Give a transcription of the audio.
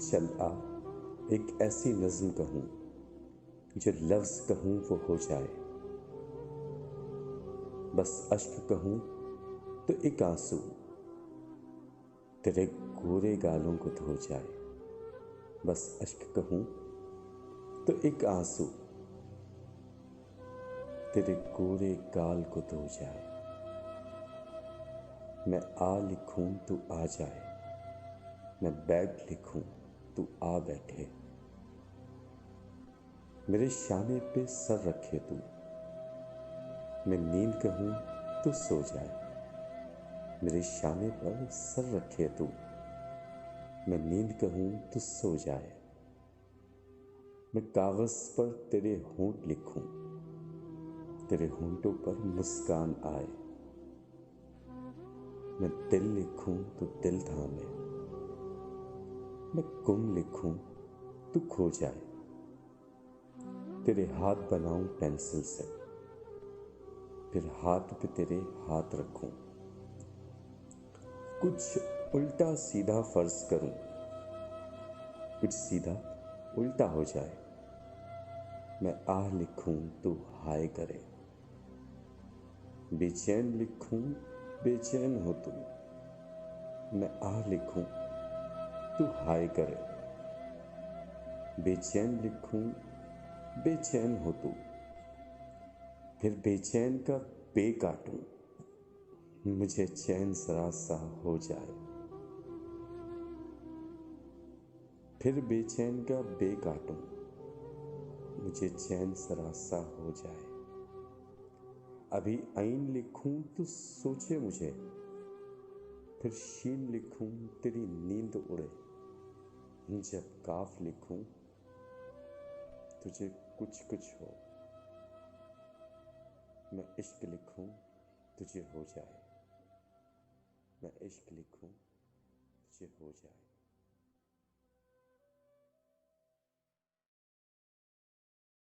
चल आ, एक ऐसी नज़्म कहूँ जो लफ्ज़ कहूँ वो हो जाए। बस अश्क कहूँ तो एक आंसू तेरे गोरे गालों को धो जाए। बस अश्क कहूँ तो एक आंसू तेरे गोरे गाल को धो जाए। मैं आ लिखूं तू आ जाए, मैं बैग लिखूं तू आ बैठे। मेरे शाने पे सर रखे तू, मैं नींद कहूं तू सो जाए। मेरे शाने पर सर रखे तू, मैं नींद कहूं तू सो जाए। मैं कागज पर तेरे होंठ लिखूं, तेरे होंठों पर मुस्कान आए। मैं दिल लिखूं तो दिल थामे, मैं गुम लिखूं तू खो जाए। तेरे हाथ बनाऊं पेंसिल से, फिर हाथ पे तेरे हाथ रखूं। कुछ उल्टा सीधा फर्ज करूं, कुछ सीधा उल्टा हो जाए। मैं आह लिखूं तू हाय करे, बेचैन लिखूं बेचैन हो तू। मैं आह लिखूं तू हाय करे, बेचैन लिखूं बेचैन हो तू। फिर बेचैन का बे काटूं, मुझे चैन जरा सा हो जाए। फिर बेचैन का बे काटूं, मुझे चैन जरा सा हो जाए। अभी आइन लिखूं तो सोचे मुझे, फिर शीन लिखूं तेरी नींद उड़े। जब काफ लिखूं तुझे कुछ कुछ हो, मैं इश्क लिखूं तुझे हो जाए। मैं इश्क लिखूं तुझे हो जाए।